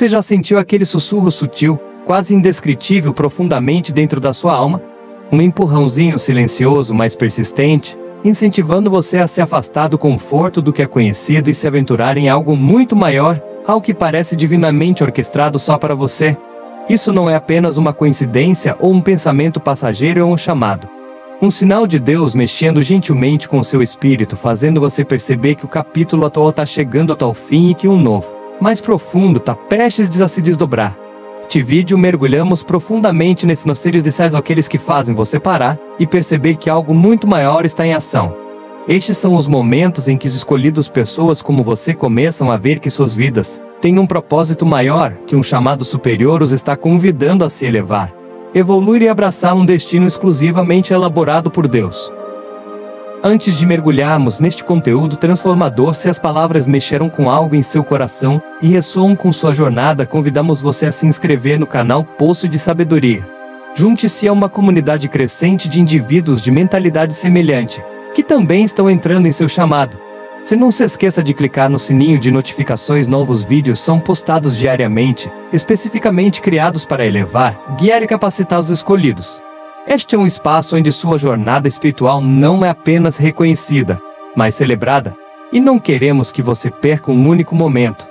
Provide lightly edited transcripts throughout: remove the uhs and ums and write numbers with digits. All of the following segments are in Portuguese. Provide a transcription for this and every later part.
Você já sentiu aquele sussurro sutil, quase indescritível profundamente dentro da sua alma? Um empurrãozinho silencioso, mas persistente, incentivando você a se afastar do conforto do que é conhecido e se aventurar em algo muito maior, algo que parece divinamente orquestrado só para você. Isso não é apenas uma coincidência ou um pensamento passageiro ou um chamado. Um sinal de Deus mexendo gentilmente com seu espírito, fazendo você perceber que o capítulo atual está chegando ao tal fim e que um novo, mais profundo, está prestes a se desdobrar. Neste vídeo mergulhamos profundamente nesses seres de sais aqueles que fazem você parar e perceber que algo muito maior está em ação. Estes são os momentos em que os escolhidos pessoas como você começam a ver que suas vidas têm um propósito maior, que um chamado superior os está convidando a se elevar, evoluir e abraçar um destino exclusivamente elaborado por Deus. Antes de mergulharmos neste conteúdo transformador, se as palavras mexeram com algo em seu coração e ressoam com sua jornada, convidamos você a se inscrever no canal Poço de Sabedoria. Junte-se a uma comunidade crescente de indivíduos de mentalidade semelhante, que também estão entrando em seu chamado. Se não se esqueça de clicar no sininho de notificações. Novos vídeos são postados diariamente, especificamente criados para elevar, guiar e capacitar os escolhidos. Este é um espaço onde sua jornada espiritual não é apenas reconhecida, mas celebrada, e não queremos que você perca um único momento.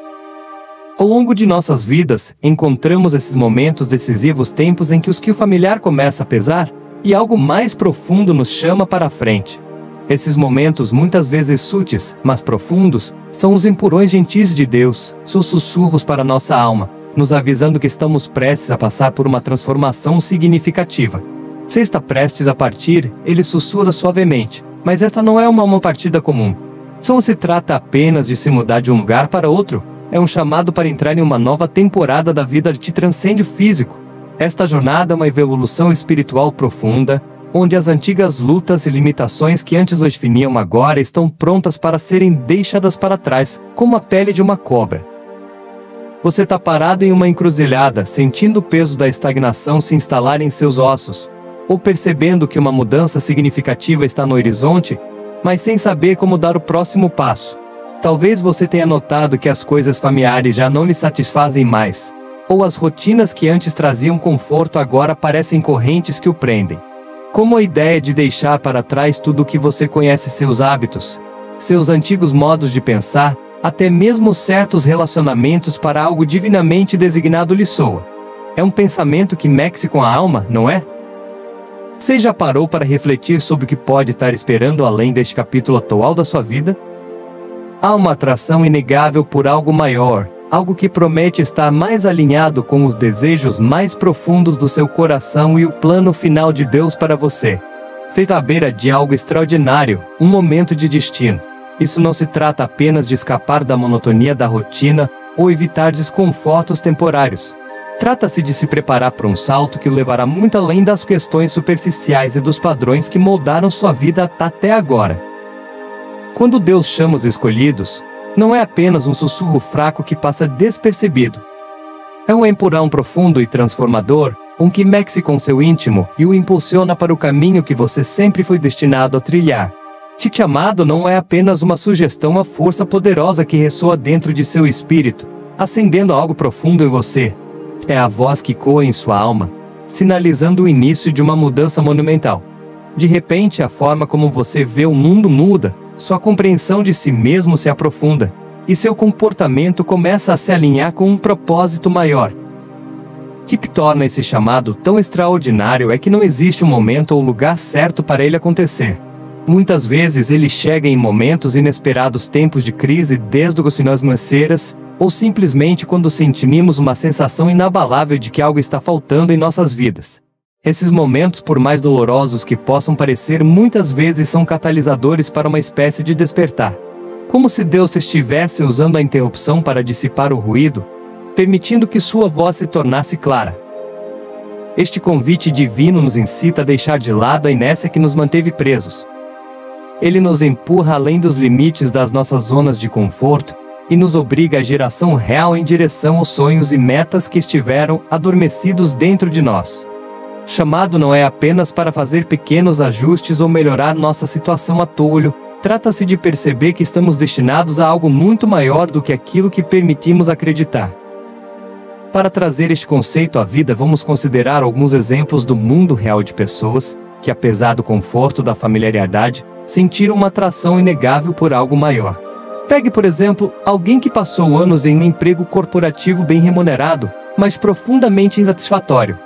Ao longo de nossas vidas, encontramos esses momentos decisivos, tempos em que o familiar começa a pesar, e algo mais profundo nos chama para a frente. Esses momentos, muitas vezes sutis, mas profundos, são os empurrões gentis de Deus, seus sussurros para nossa alma, nos avisando que estamos prestes a passar por uma transformação significativa. Você está prestes a partir, ele sussurra suavemente, mas esta não é uma partida comum. Não se trata apenas de se mudar de um lugar para outro, é um chamado para entrar em uma nova temporada da vida que te transcende o físico. Esta jornada é uma evolução espiritual profunda, onde as antigas lutas e limitações que antes os definiam agora estão prontas para serem deixadas para trás, como a pele de uma cobra. Você está parado em uma encruzilhada, sentindo o peso da estagnação se instalar em seus ossos, ou percebendo que uma mudança significativa está no horizonte, mas sem saber como dar o próximo passo. Talvez você tenha notado que as coisas familiares já não lhe satisfazem mais, ou as rotinas que antes traziam conforto agora parecem correntes que o prendem. Como a ideia de deixar para trás tudo o que você conhece, seus hábitos, seus antigos modos de pensar, até mesmo certos relacionamentos para algo divinamente designado lhe soa. É um pensamento que mexe com a alma, não é? Você já parou para refletir sobre o que pode estar esperando além deste capítulo atual da sua vida? Há uma atração inegável por algo maior, algo que promete estar mais alinhado com os desejos mais profundos do seu coração e o plano final de Deus para você. Você está à beira de algo extraordinário, um momento de destino. Isso não se trata apenas de escapar da monotonia da rotina ou evitar desconfortos temporários. Trata-se de se preparar para um salto que o levará muito além das questões superficiais e dos padrões que moldaram sua vida até agora. Quando Deus chama os escolhidos, não é apenas um sussurro fraco que passa despercebido. É um empurrão profundo e transformador, que mexe com seu íntimo e o impulsiona para o caminho que você sempre foi destinado a trilhar. Este chamado não é apenas uma sugestão, a força poderosa que ressoa dentro de seu espírito, acendendo algo profundo em você. É a voz que ecoa em sua alma, sinalizando o início de uma mudança monumental. De repente, a forma como você vê o mundo muda, sua compreensão de si mesmo se aprofunda, e seu comportamento começa a se alinhar com um propósito maior. O que torna esse chamado tão extraordinário é que não existe um momento ou lugar certo para ele acontecer. Muitas vezes ele chega em momentos inesperados, tempos de crise, desde as financeiras, ou simplesmente quando sentimos uma sensação inabalável de que algo está faltando em nossas vidas. Esses momentos, por mais dolorosos que possam parecer, muitas vezes são catalisadores para uma espécie de despertar. Como se Deus estivesse usando a interrupção para dissipar o ruído, permitindo que sua voz se tornasse clara. Este convite divino nos incita a deixar de lado a inércia que nos manteve presos. Ele nos empurra além dos limites das nossas zonas de conforto, e nos obriga a geração real em direção aos sonhos e metas que estiveram adormecidos dentro de nós. Chamado não é apenas para fazer pequenos ajustes ou melhorar nossa situação a tolho, trata-se de perceber que estamos destinados a algo muito maior do que aquilo que permitimos acreditar. Para trazer este conceito à vida, vamos considerar alguns exemplos do mundo real de pessoas que, apesar do conforto da familiaridade, sentiram uma atração inegável por algo maior. Pegue, por exemplo, alguém que passou anos em um emprego corporativo bem remunerado, mas profundamente insatisfatório.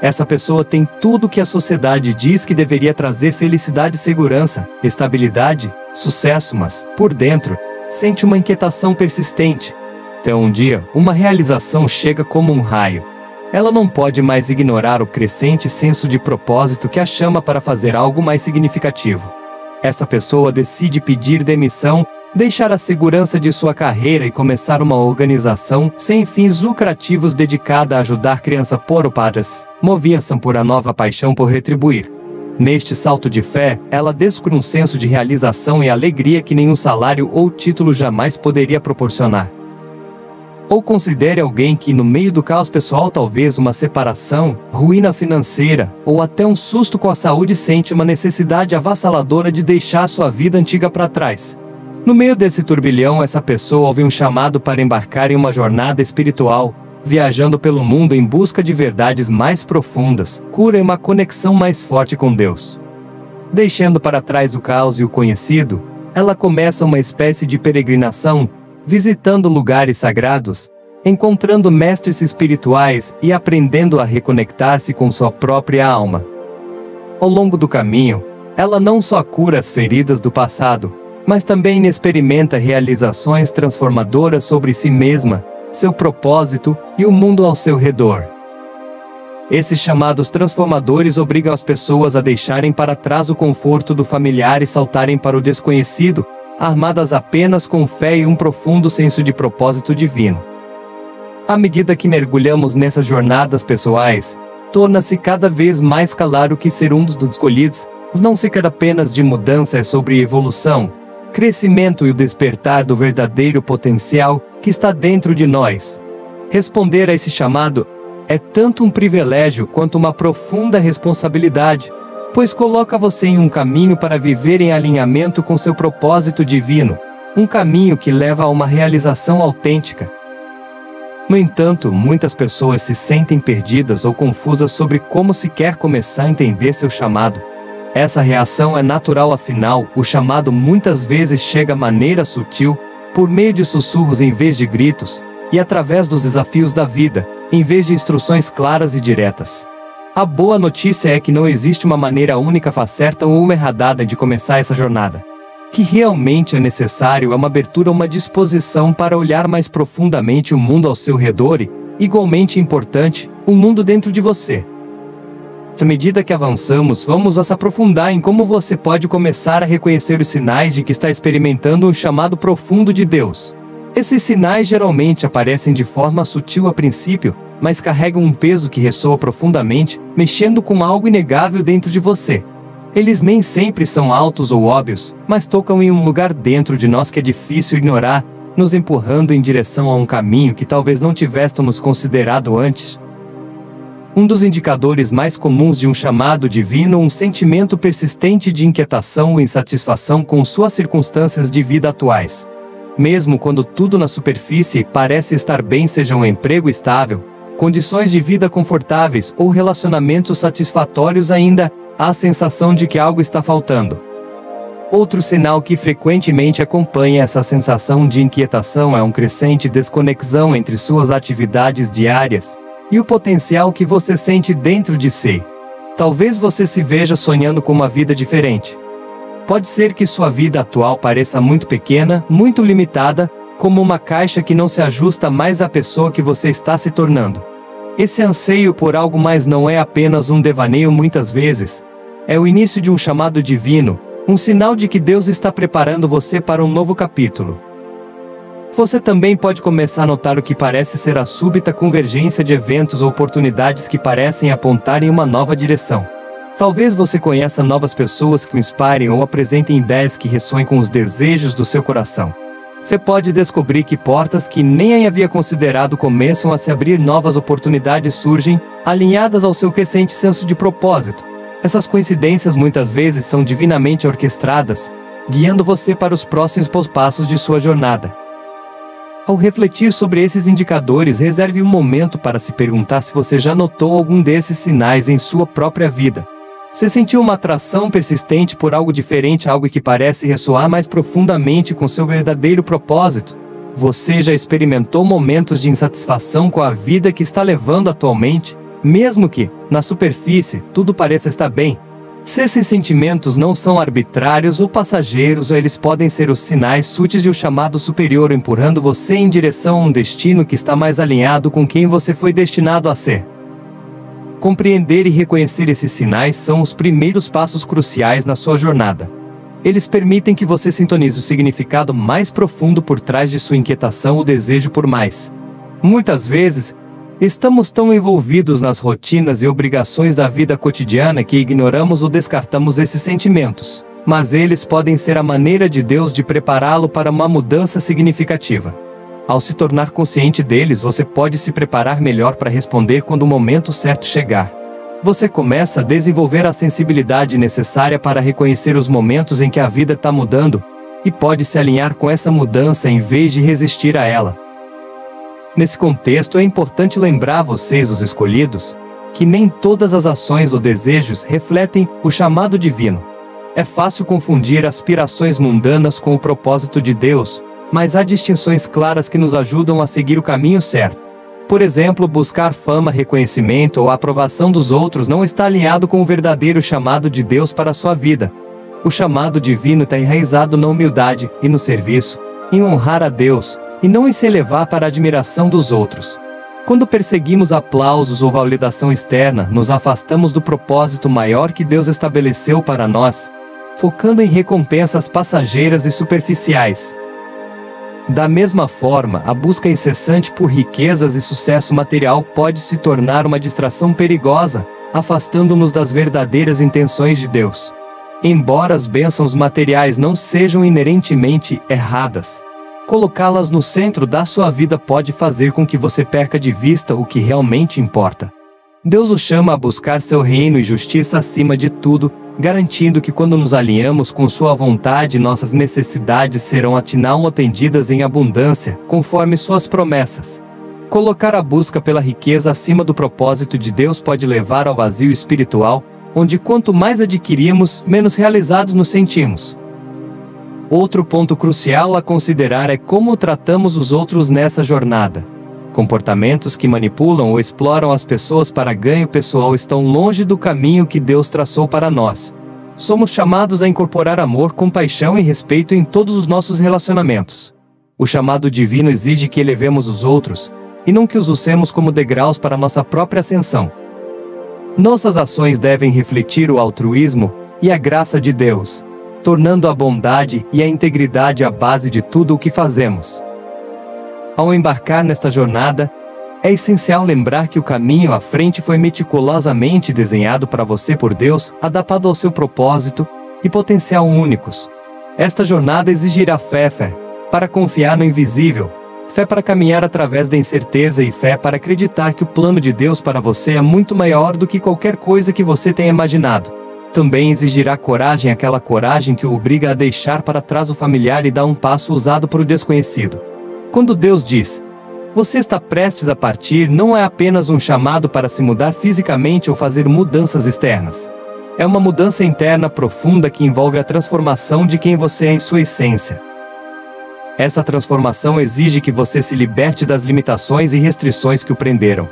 Essa pessoa tem tudo o que a sociedade diz que deveria trazer: felicidade, segurança, estabilidade, sucesso, mas, por dentro, sente uma inquietação persistente. Até um dia, uma realização chega como um raio. Ela não pode mais ignorar o crescente senso de propósito que a chama para fazer algo mais significativo. Essa pessoa decide pedir demissão, deixar a segurança de sua carreira e começar uma organização sem fins lucrativos dedicada a ajudar crianças pobres, movida-se por a nova paixão por retribuir. Neste salto de fé, ela descobre um senso de realização e alegria que nenhum salário ou título jamais poderia proporcionar. Ou considere alguém que, no meio do caos pessoal, talvez uma separação, ruína financeira, ou até um susto com a saúde, sente uma necessidade avassaladora de deixar sua vida antiga para trás. No meio desse turbilhão, essa pessoa ouve um chamado para embarcar em uma jornada espiritual, viajando pelo mundo em busca de verdades mais profundas, cura e uma conexão mais forte com Deus. Deixando para trás o caos e o conhecido, ela começa uma espécie de peregrinação, visitando lugares sagrados, encontrando mestres espirituais e aprendendo a reconectar-se com sua própria alma. Ao longo do caminho, ela não só cura as feridas do passado, mas também experimenta realizações transformadoras sobre si mesma, seu propósito e o mundo ao seu redor. Esses chamados transformadores obrigam as pessoas a deixarem para trás o conforto do familiar e saltarem para o desconhecido, armadas apenas com fé e um profundo senso de propósito divino. À medida que mergulhamos nessas jornadas pessoais, torna-se cada vez mais claro que ser um dos escolhidos não se quer apenas de mudança, é sobre evolução, crescimento e o despertar do verdadeiro potencial que está dentro de nós. Responder a esse chamado é tanto um privilégio quanto uma profunda responsabilidade, pois coloca você em um caminho para viver em alinhamento com seu propósito divino, um caminho que leva a uma realização autêntica. No entanto, muitas pessoas se sentem perdidas ou confusas sobre como sequer começar a entender seu chamado. Essa reação é natural, afinal, o chamado muitas vezes chega de maneira sutil, por meio de sussurros em vez de gritos, e através dos desafios da vida, em vez de instruções claras e diretas. A boa notícia é que não existe uma maneira única, certa ou uma errada de começar essa jornada. O que realmente é necessário é uma abertura, uma disposição para olhar mais profundamente o mundo ao seu redor e, igualmente importante, o mundo dentro de você. À medida que avançamos, vamos nos aprofundar em como você pode começar a reconhecer os sinais de que está experimentando um chamado profundo de Deus. Esses sinais geralmente aparecem de forma sutil a princípio, mas carregam um peso que ressoa profundamente, mexendo com algo inegável dentro de você. Eles nem sempre são altos ou óbvios, mas tocam em um lugar dentro de nós que é difícil ignorar, nos empurrando em direção a um caminho que talvez não tivéssemos considerado antes. Um dos indicadores mais comuns de um chamado divino é um sentimento persistente de inquietação ou insatisfação com suas circunstâncias de vida atuais. Mesmo quando tudo na superfície parece estar bem, seja um emprego estável, condições de vida confortáveis ou relacionamentos satisfatórios, ainda há a sensação de que algo está faltando. Outro sinal que frequentemente acompanha essa sensação de inquietação é uma crescente desconexão entre suas atividades diárias e o potencial que você sente dentro de si. Talvez você se veja sonhando com uma vida diferente. Pode ser que sua vida atual pareça muito pequena, muito limitada, como uma caixa que não se ajusta mais à pessoa que você está se tornando. Esse anseio por algo mais não é apenas um devaneio, muitas vezes. É o início de um chamado divino, um sinal de que Deus está preparando você para um novo capítulo. Você também pode começar a notar o que parece ser a súbita convergência de eventos ou oportunidades que parecem apontar em uma nova direção. Talvez você conheça novas pessoas que o inspirem ou apresentem ideias que ressoem com os desejos do seu coração. Você pode descobrir que portas que nem havia considerado começam a se abrir, novas oportunidades surgem, alinhadas ao seu crescente senso de propósito. Essas coincidências muitas vezes são divinamente orquestradas, guiando você para os próximos passos de sua jornada. Ao refletir sobre esses indicadores, reserve um momento para se perguntar se você já notou algum desses sinais em sua própria vida. Você sentiu uma atração persistente por algo diferente, algo que parece ressoar mais profundamente com seu verdadeiro propósito? Você já experimentou momentos de insatisfação com a vida que está levando atualmente, mesmo que, na superfície, tudo pareça estar bem? Se esses sentimentos não são arbitrários ou passageiros, ou eles podem ser os sinais sutis de um chamado superior empurrando você em direção a um destino que está mais alinhado com quem você foi destinado a ser. Compreender e reconhecer esses sinais são os primeiros passos cruciais na sua jornada. Eles permitem que você sintonize o significado mais profundo por trás de sua inquietação ou desejo por mais. Muitas vezes, estamos tão envolvidos nas rotinas e obrigações da vida cotidiana que ignoramos ou descartamos esses sentimentos, mas eles podem ser a maneira de Deus de prepará-lo para uma mudança significativa. Ao se tornar consciente deles, você pode se preparar melhor para responder quando o momento certo chegar. Você começa a desenvolver a sensibilidade necessária para reconhecer os momentos em que a vida está mudando, e pode se alinhar com essa mudança em vez de resistir a ela. Nesse contexto, é importante lembrar a vocês, os escolhidos, que nem todas as ações ou desejos refletem o chamado divino. É fácil confundir aspirações mundanas com o propósito de Deus, mas há distinções claras que nos ajudam a seguir o caminho certo. Por exemplo, buscar fama, reconhecimento ou aprovação dos outros não está alinhado com o verdadeiro chamado de Deus para a sua vida. O chamado divino está enraizado na humildade e no serviço, em honrar a Deus, e não em se elevar para a admiração dos outros. Quando perseguimos aplausos ou validação externa, nos afastamos do propósito maior que Deus estabeleceu para nós, focando em recompensas passageiras e superficiais. Da mesma forma, a busca incessante por riquezas e sucesso material pode se tornar uma distração perigosa, afastando-nos das verdadeiras intenções de Deus. Embora as bênçãos materiais não sejam inerentemente erradas, colocá-las no centro da sua vida pode fazer com que você perca de vista o que realmente importa. Deus o chama a buscar seu reino e justiça acima de tudo, garantindo que quando nos alinhamos com sua vontade, nossas necessidades serão atendidas em abundância, conforme suas promessas. Colocar a busca pela riqueza acima do propósito de Deus pode levar ao vazio espiritual, onde quanto mais adquirimos, menos realizados nos sentimos. Outro ponto crucial a considerar é como tratamos os outros nessa jornada. Comportamentos que manipulam ou exploram as pessoas para ganho pessoal estão longe do caminho que Deus traçou para nós. Somos chamados a incorporar amor, compaixão e respeito em todos os nossos relacionamentos. O chamado divino exige que elevemos os outros, e não que os usemos como degraus para nossa própria ascensão. Nossas ações devem refletir o altruísmo e a graça de Deus, tornando a bondade e a integridade a base de tudo o que fazemos. Ao embarcar nesta jornada, é essencial lembrar que o caminho à frente foi meticulosamente desenhado para você por Deus, adaptado ao seu propósito e potencial únicos. Esta jornada exigirá fé para confiar no invisível, fé para caminhar através da incerteza e fé para acreditar que o plano de Deus para você é muito maior do que qualquer coisa que você tenha imaginado. Também exigirá coragem, aquela coragem que o obriga a deixar para trás o familiar e dar um passo ousado para o desconhecido. Quando Deus diz, você está prestes a partir, não é apenas um chamado para se mudar fisicamente ou fazer mudanças externas. É uma mudança interna profunda que envolve a transformação de quem você é em sua essência. Essa transformação exige que você se liberte das limitações e restrições que o prenderam.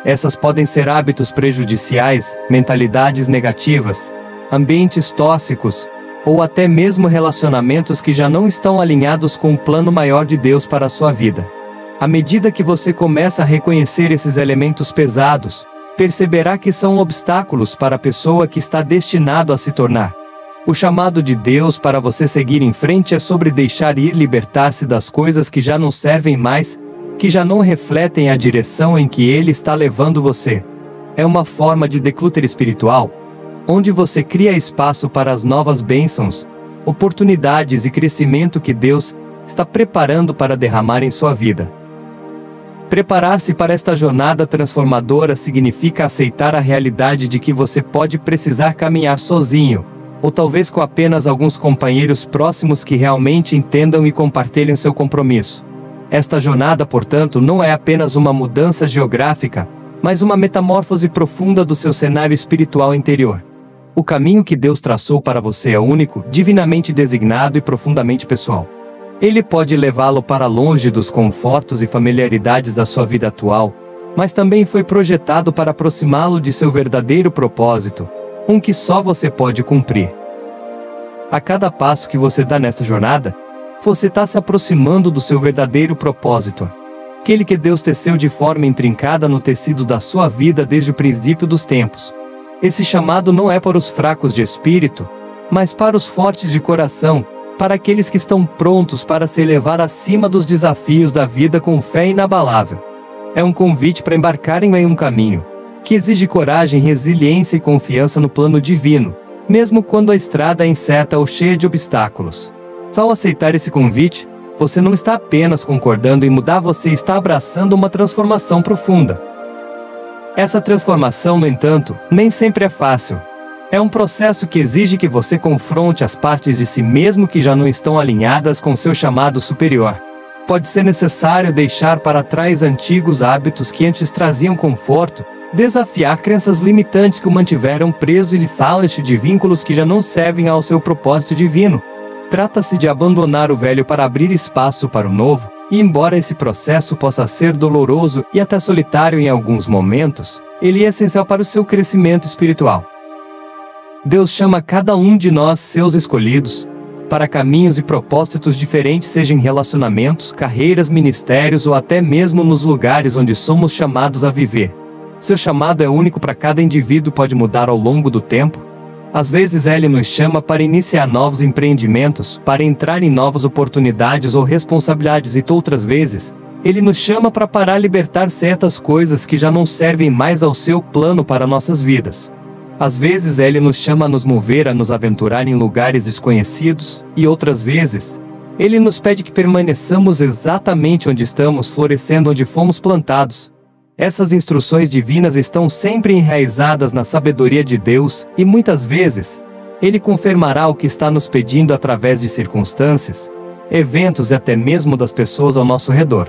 Essas podem ser hábitos prejudiciais, mentalidades negativas, ambientes tóxicos, ou até mesmo relacionamentos que já não estão alinhados com o plano maior de Deus para a sua vida. À medida que você começa a reconhecer esses elementos pesados, perceberá que são obstáculos para a pessoa que está destinado a se tornar. O chamado de Deus para você seguir em frente é sobre deixar ir, libertar-se das coisas que já não servem mais, que já não refletem a direção em que Ele está levando você. É uma forma de declutter espiritual, onde você cria espaço para as novas bênçãos, oportunidades e crescimento que Deus está preparando para derramar em sua vida. Preparar-se para esta jornada transformadora significa aceitar a realidade de que você pode precisar caminhar sozinho, ou talvez com apenas alguns companheiros próximos que realmente entendam e compartilhem seu compromisso. Esta jornada, portanto, não é apenas uma mudança geográfica, mas uma metamorfose profunda do seu cenário espiritual interior. O caminho que Deus traçou para você é único, divinamente designado e profundamente pessoal. Ele pode levá-lo para longe dos confortos e familiaridades da sua vida atual, mas também foi projetado para aproximá-lo de seu verdadeiro propósito, um que só você pode cumprir. A cada passo que você dá nesta jornada, você está se aproximando do seu verdadeiro propósito, aquele que Deus teceu de forma intrincada no tecido da sua vida desde o princípio dos tempos. Esse chamado não é para os fracos de espírito, mas para os fortes de coração, para aqueles que estão prontos para se elevar acima dos desafios da vida com fé inabalável. É um convite para embarcarem em um caminho que exige coragem, resiliência e confiança no plano divino, mesmo quando a estrada é incerta ou cheia de obstáculos. Ao aceitar esse convite, você não está apenas concordando em mudar, você está abraçando uma transformação profunda. Essa transformação, no entanto, nem sempre é fácil. É um processo que exige que você confronte as partes de si mesmo que já não estão alinhadas com seu chamado superior. Pode ser necessário deixar para trás antigos hábitos que antes traziam conforto, desafiar crenças limitantes que o mantiveram preso e livrar-se de vínculos que já não servem ao seu propósito divino. Trata-se de abandonar o velho para abrir espaço para o novo, e embora esse processo possa ser doloroso e até solitário em alguns momentos, ele é essencial para o seu crescimento espiritual. Deus chama cada um de nós, seus escolhidos, para caminhos e propósitos diferentes, seja em relacionamentos, carreiras, ministérios ou até mesmo nos lugares onde somos chamados a viver. Seu chamado é único para cada indivíduo, pode mudar ao longo do tempo. Às vezes Ele nos chama para iniciar novos empreendimentos, para entrar em novas oportunidades ou responsabilidades, e outras vezes, Ele nos chama para parar, libertar certas coisas que já não servem mais ao seu plano para nossas vidas. Às vezes Ele nos chama a nos mover, a nos aventurar em lugares desconhecidos, e outras vezes, Ele nos pede que permaneçamos exatamente onde estamos, florescendo onde fomos plantados. Essas instruções divinas estão sempre enraizadas na sabedoria de Deus, e muitas vezes, Ele confirmará o que está nos pedindo através de circunstâncias, eventos e até mesmo das pessoas ao nosso redor.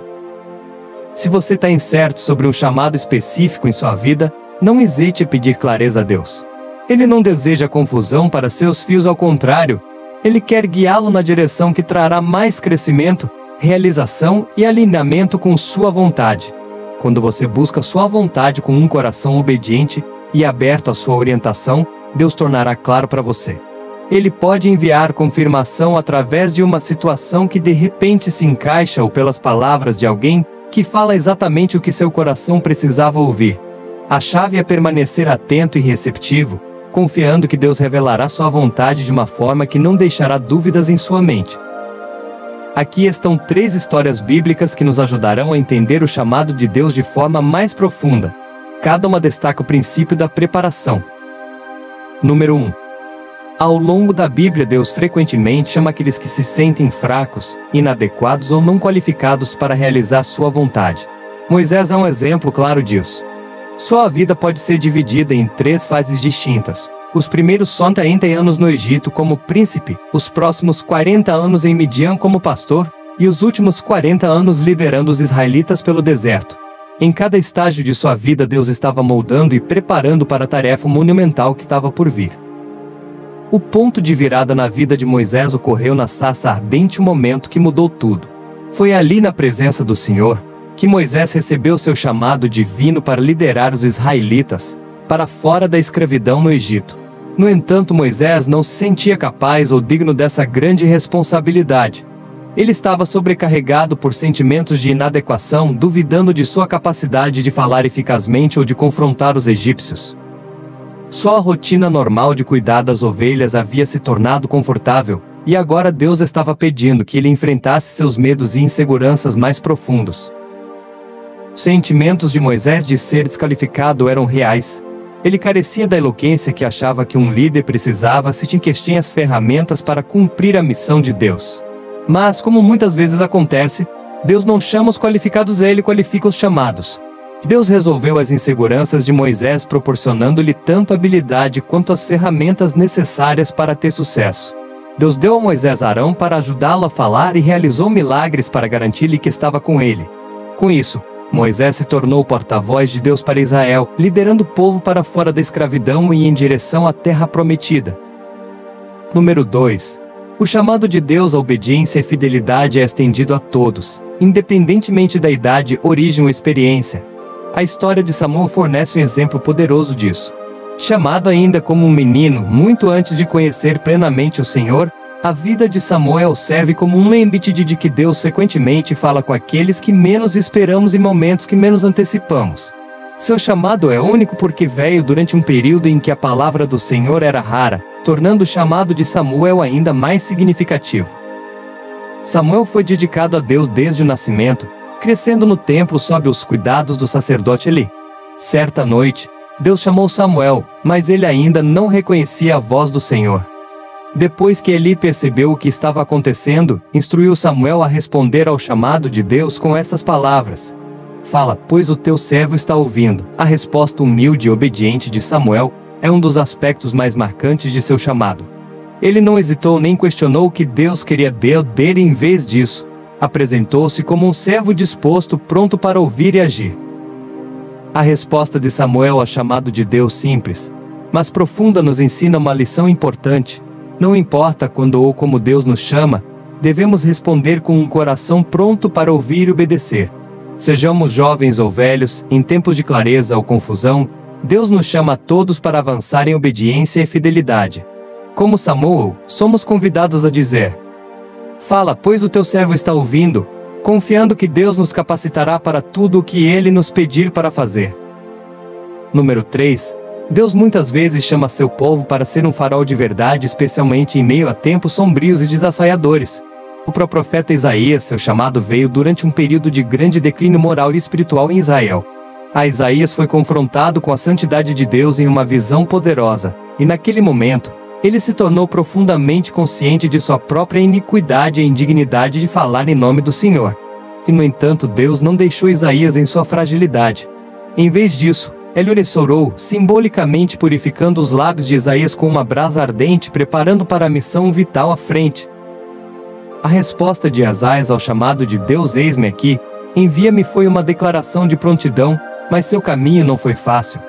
Se você está incerto sobre um chamado específico em sua vida, não hesite em pedir clareza a Deus. Ele não deseja confusão para seus filhos, ao contrário, Ele quer guiá-lo na direção que trará mais crescimento, realização e alinhamento com sua vontade. Quando você busca sua vontade com um coração obediente e aberto à sua orientação, Deus tornará claro para você. Ele pode enviar confirmação através de uma situação que de repente se encaixa, ou pelas palavras de alguém que fala exatamente o que seu coração precisava ouvir. A chave é permanecer atento e receptivo, confiando que Deus revelará sua vontade de uma forma que não deixará dúvidas em sua mente. Aqui estão 3 histórias bíblicas que nos ajudarão a entender o chamado de Deus de forma mais profunda. Cada uma destaca o princípio da preparação. Número 1. Ao longo da Bíblia, Deus frequentemente chama aqueles que se sentem fracos, inadequados ou não qualificados para realizar sua vontade. Moisés é um exemplo claro disso. Sua vida pode ser dividida em 3 fases distintas. Os primeiros 40 anos no Egito como príncipe, os próximos 40 anos em Midian como pastor, e os últimos 40 anos liderando os israelitas pelo deserto. Em cada estágio de sua vida, Deus estava moldando e preparando para a tarefa monumental que estava por vir. O ponto de virada na vida de Moisés ocorreu na sarça ardente, o momento que mudou tudo. Foi ali, na presença do Senhor, que Moisés recebeu seu chamado divino para liderar os israelitas para fora da escravidão no Egito. No entanto, Moisés não se sentia capaz ou digno dessa grande responsabilidade. Ele estava sobrecarregado por sentimentos de inadequação, duvidando de sua capacidade de falar eficazmente ou de confrontar os egípcios. Só a rotina normal de cuidar das ovelhas havia se tornado confortável, e agora Deus estava pedindo que ele enfrentasse seus medos e inseguranças mais profundos. Os sentimentos de Moisés de ser desqualificado eram reais. Ele carecia da eloquência que achava que um líder precisava, se tinha as ferramentas para cumprir a missão de Deus. Mas, como muitas vezes acontece, Deus não chama os qualificados, Ele qualifica os chamados. Deus resolveu as inseguranças de Moisés, proporcionando-lhe tanto a habilidade quanto as ferramentas necessárias para ter sucesso. Deus deu a Moisés Arão para ajudá-lo a falar e realizou milagres para garantir-lhe que estava com ele. Com isso, Moisés se tornou o porta-voz de Deus para Israel, liderando o povo para fora da escravidão e em direção à terra prometida. Número 2. O chamado de Deus à obediência e fidelidade é estendido a todos, independentemente da idade, origem ou experiência. A história de Samuel fornece um exemplo poderoso disso. Chamado ainda como um menino, muito antes de conhecer plenamente o Senhor, a vida de Samuel serve como um lembrete de que Deus frequentemente fala com aqueles que menos esperamos e momentos que menos antecipamos. Seu chamado é único porque veio durante um período em que a palavra do Senhor era rara, tornando o chamado de Samuel ainda mais significativo. Samuel foi dedicado a Deus desde o nascimento, crescendo no templo sob os cuidados do sacerdote Eli. Certa noite, Deus chamou Samuel, mas ele ainda não reconhecia a voz do Senhor. Depois que Eli percebeu o que estava acontecendo, instruiu Samuel a responder ao chamado de Deus com essas palavras: "Fala, pois o teu servo está ouvindo." A resposta humilde e obediente de Samuel é um dos aspectos mais marcantes de seu chamado. Ele não hesitou nem questionou o que Deus queria dele, em vez disso, apresentou-se como um servo disposto, pronto para ouvir e agir. A resposta de Samuel ao chamado de Deus, simples, mas profunda, nos ensina uma lição importante. Não importa quando ou como Deus nos chama, devemos responder com um coração pronto para ouvir e obedecer. Sejamos jovens ou velhos, em tempos de clareza ou confusão, Deus nos chama a todos para avançar em obediência e fidelidade. Como Samuel, somos convidados a dizer: "Fala, pois o teu servo está ouvindo", confiando que Deus nos capacitará para tudo o que Ele nos pedir para fazer. Número 3. Deus muitas vezes chama seu povo para ser um farol de verdade, especialmente em meio a tempos sombrios e desafiadores. O profeta Isaías, seu chamado veio durante um período de grande declínio moral e espiritual em Israel. Isaías foi confrontado com a santidade de Deus em uma visão poderosa, e naquele momento, ele se tornou profundamente consciente de sua própria iniquidade e indignidade de falar em nome do Senhor. E no entanto, Deus não deixou Isaías em sua fragilidade. Em vez disso, ele o restaurou, simbolicamente purificando os lábios de Isaías com uma brasa ardente, preparando para a missão vital à frente. A resposta de Isaías ao chamado de Deus, "Eis-me aqui, envia-me", foi uma declaração de prontidão, mas seu caminho não foi fácil.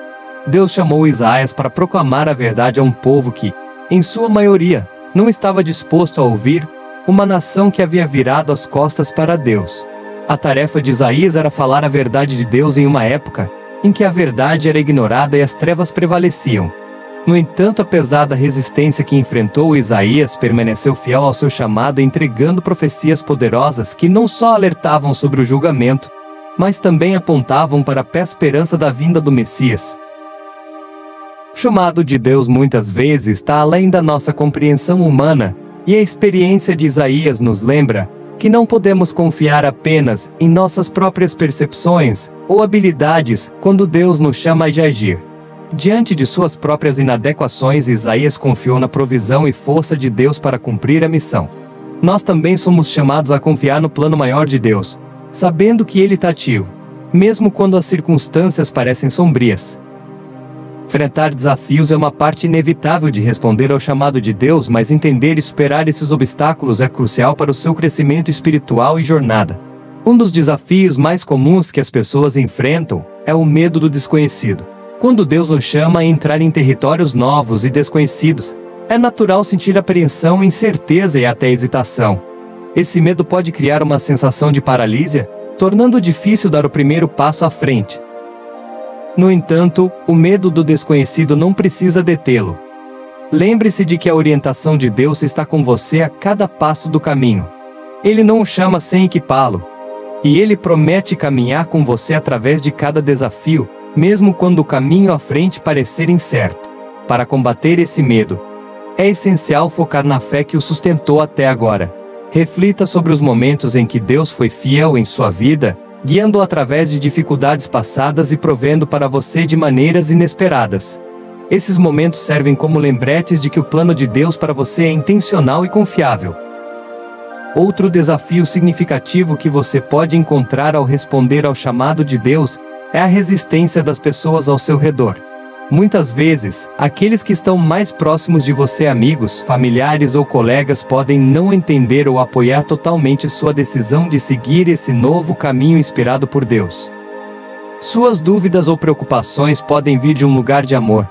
Deus chamou Isaías para proclamar a verdade a um povo que, em sua maioria, não estava disposto a ouvir, uma nação que havia virado as costas para Deus. A tarefa de Isaías era falar a verdade de Deus em uma época em que a verdade era ignorada e as trevas prevaleciam. No entanto, apesar da resistência que enfrentou, Isaías permaneceu fiel ao seu chamado, entregando profecias poderosas que não só alertavam sobre o julgamento, mas também apontavam para a esperança da vinda do Messias. O chamado de Deus muitas vezes está além da nossa compreensão humana, e a experiência de Isaías nos lembra que não podemos confiar apenas em nossas próprias percepções ou habilidades quando Deus nos chama a agir. Diante de suas próprias inadequações, Isaías confiou na provisão e força de Deus para cumprir a missão. Nós também somos chamados a confiar no plano maior de Deus, sabendo que Ele está ativo, mesmo quando as circunstâncias parecem sombrias. Enfrentar desafios é uma parte inevitável de responder ao chamado de Deus, mas entender e superar esses obstáculos é crucial para o seu crescimento espiritual e jornada. Um dos desafios mais comuns que as pessoas enfrentam é o medo do desconhecido. Quando Deus nos chama a entrar em territórios novos e desconhecidos, é natural sentir apreensão, incerteza e até hesitação. Esse medo pode criar uma sensação de paralisia, tornando difícil dar o primeiro passo à frente. No entanto, o medo do desconhecido não precisa detê-lo. Lembre-se de que a orientação de Deus está com você a cada passo do caminho. Ele não o chama sem equipá-lo. E Ele promete caminhar com você através de cada desafio, mesmo quando o caminho à frente parecer incerto. Para combater esse medo, é essencial focar na fé que o sustentou até agora. Reflita sobre os momentos em que Deus foi fiel em sua vida, guiando-o através de dificuldades passadas e provendo para você de maneiras inesperadas. Esses momentos servem como lembretes de que o plano de Deus para você é intencional e confiável. Outro desafio significativo que você pode encontrar ao responder ao chamado de Deus é a resistência das pessoas ao seu redor. Muitas vezes, aqueles que estão mais próximos de você, amigos, familiares ou colegas, podem não entender ou apoiar totalmente sua decisão de seguir esse novo caminho inspirado por Deus. Suas dúvidas ou preocupações podem vir de um lugar de amor,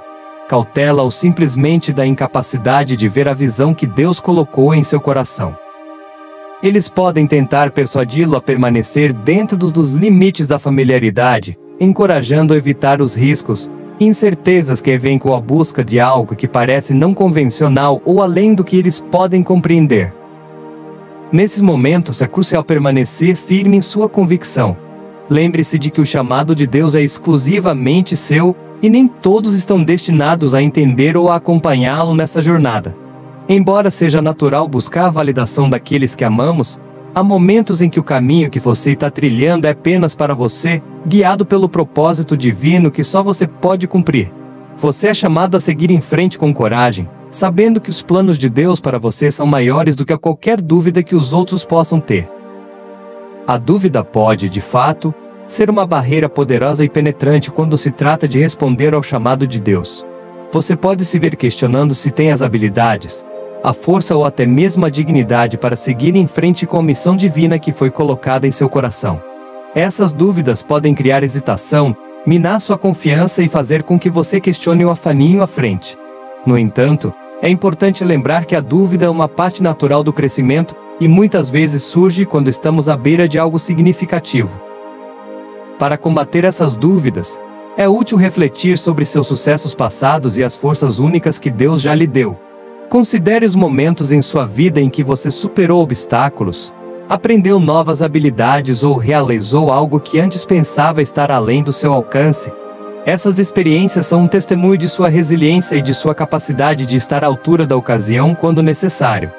cautela ou simplesmente da incapacidade de ver a visão que Deus colocou em seu coração. Eles podem tentar persuadi-lo a permanecer dentro dos limites da familiaridade, encorajando a evitar os riscos e incertezas que vêm com a busca de algo que parece não convencional ou além do que eles podem compreender. Nesses momentos é crucial permanecer firme em sua convicção. Lembre-se de que o chamado de Deus é exclusivamente seu, e nem todos estão destinados a entender ou a acompanhá-lo nessa jornada. Embora seja natural buscar a validação daqueles que amamos, há momentos em que o caminho que você está trilhando é apenas para você, guiado pelo propósito divino que só você pode cumprir. Você é chamado a seguir em frente com coragem, sabendo que os planos de Deus para você são maiores do que qualquer dúvida que os outros possam ter. A dúvida pode, de fato, ser uma barreira poderosa e penetrante quando se trata de responder ao chamado de Deus. Você pode se ver questionando se tem as habilidades, a força ou até mesmo a dignidade para seguir em frente com a missão divina que foi colocada em seu coração. Essas dúvidas podem criar hesitação, minar sua confiança e fazer com que você questione o afaninho à frente. No entanto, é importante lembrar que a dúvida é uma parte natural do crescimento e muitas vezes surge quando estamos à beira de algo significativo. Para combater essas dúvidas, é útil refletir sobre seus sucessos passados e as forças únicas que Deus já lhe deu. Considere os momentos em sua vida em que você superou obstáculos, aprendeu novas habilidades ou realizou algo que antes pensava estar além do seu alcance. Essas experiências são um testemunho de sua resiliência e de sua capacidade de estar à altura da ocasião quando necessário.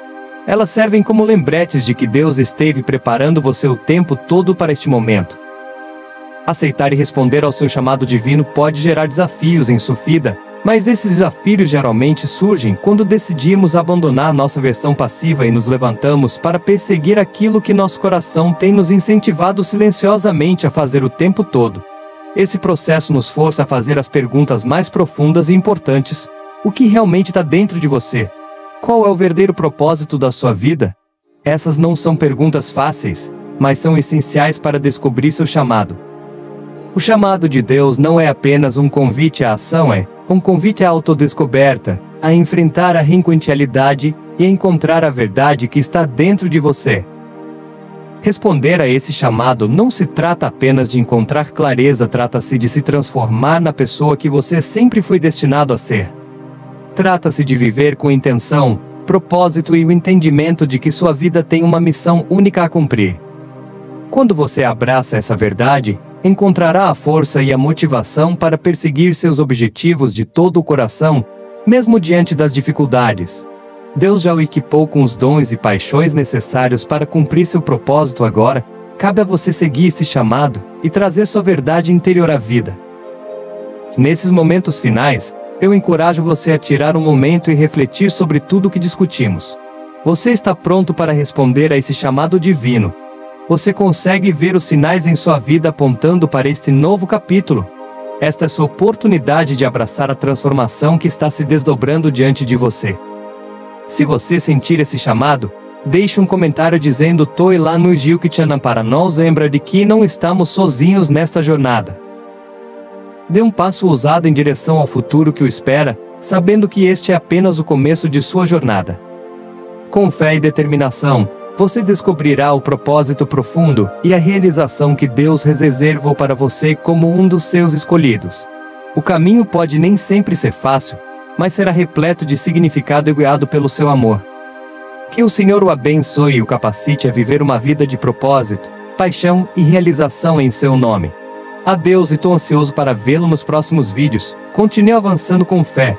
Elas servem como lembretes de que Deus esteve preparando você o tempo todo para este momento. Aceitar e responder ao seu chamado divino pode gerar desafios em sua vida, mas esses desafios geralmente surgem quando decidimos abandonar nossa versão passiva e nos levantamos para perseguir aquilo que nosso coração tem nos incentivado silenciosamente a fazer o tempo todo. Esse processo nos força a fazer as perguntas mais profundas e importantes: o que realmente está dentro de você? Qual é o verdadeiro propósito da sua vida? Essas não são perguntas fáceis, mas são essenciais para descobrir seu chamado. O chamado de Deus não é apenas um convite à ação, é um convite à autodescoberta, a enfrentar a incontinuidade e a encontrar a verdade que está dentro de você. Responder a esse chamado não se trata apenas de encontrar clareza, trata-se de se transformar na pessoa que você sempre foi destinado a ser. Trata-se de viver com intenção, propósito e o entendimento de que sua vida tem uma missão única a cumprir. Quando você abraça essa verdade, encontrará a força e a motivação para perseguir seus objetivos de todo o coração, mesmo diante das dificuldades. Deus já o equipou com os dons e paixões necessários para cumprir seu propósito. Agora, cabe a você seguir esse chamado e trazer sua verdade interior à vida. Nesses momentos finais, eu encorajo você a tirar um momento e refletir sobre tudo o que discutimos. Você está pronto para responder a esse chamado divino? Você consegue ver os sinais em sua vida apontando para este novo capítulo? Esta é sua oportunidade de abraçar a transformação que está se desdobrando diante de você. Se você sentir esse chamado, deixe um comentário dizendo "Tô lá no Gil Kitchana" para nos lembrar de que não estamos sozinhos nesta jornada. Dê um passo ousado em direção ao futuro que o espera, sabendo que este é apenas o começo de sua jornada. Com fé e determinação, você descobrirá o propósito profundo e a realização que Deus reservou para você como um dos seus escolhidos. O caminho pode nem sempre ser fácil, mas será repleto de significado e guiado pelo seu amor. Que o Senhor o abençoe e o capacite a viver uma vida de propósito, paixão e realização em seu nome. Adeus, e estou ansioso para vê-lo nos próximos vídeos. Continue avançando com fé,